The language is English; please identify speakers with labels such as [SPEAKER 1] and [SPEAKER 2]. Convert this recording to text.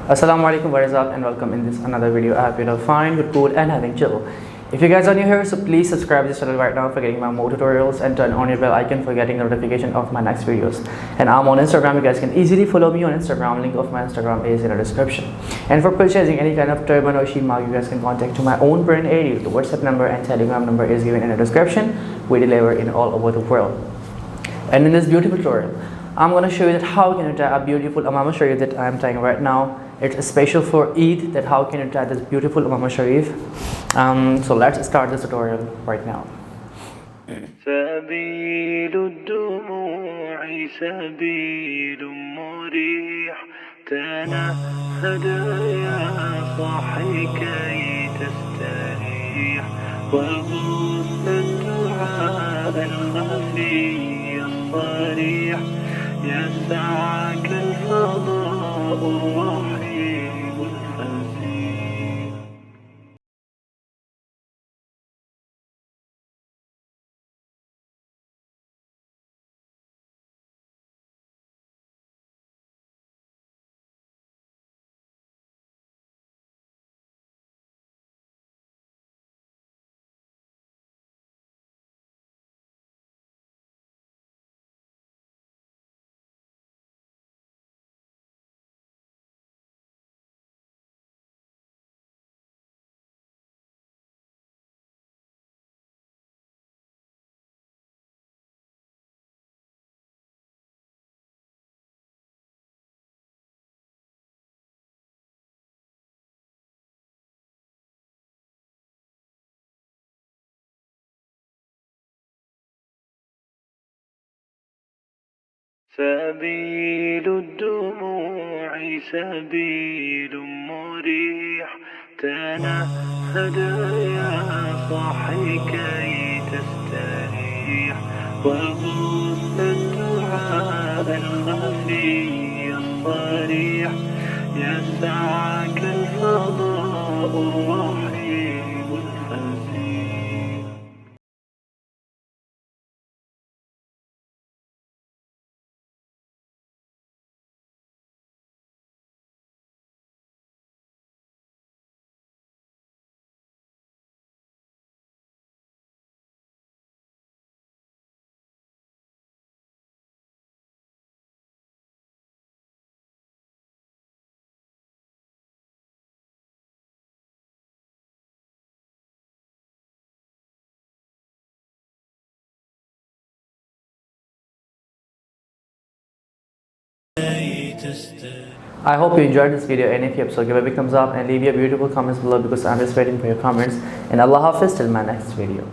[SPEAKER 1] Assalam O Alikum, what is up, and welcome in this another video. I hope you're fine, good, cool, and having chill. If you guys are new here, so please subscribe to this channel right now for getting my more tutorials, and turn on your bell icon for getting notification of my next videos. And I'm on Instagram. You guys can easily follow me on Instagram. Link of my Instagram is in the description. And for purchasing any kind of turban or sheet mark, you guys can contact to my own brand area. The WhatsApp number and Telegram number is given in the description. We deliver in all over the world. And in this beautiful tutorial, I'm going to show you that how can you tie a beautiful Amamah Sharif that I'm tying right now. It's special for Eid, that how can you tie this beautiful Amamah Sharif. So let's start this tutorial right now.
[SPEAKER 2] سبيل الدموع سبيل مريح تنهد يا صاحي كي تستريح وغص الدعاء الخفي الصريح يسعك الفضاء الرحيم الفسيح. سبيل الدموع سبيل مريح تنهد يا صاحي كي تستريح وغص الدعاء الخفي الصريح يسعك الفضاء الرحيم الفسيح.
[SPEAKER 1] I hope you enjoyed this video, and if you have, so give a big thumbs up and leave your beautiful comments below because I'm just waiting for your comments. And Allah Hafiz till my next video.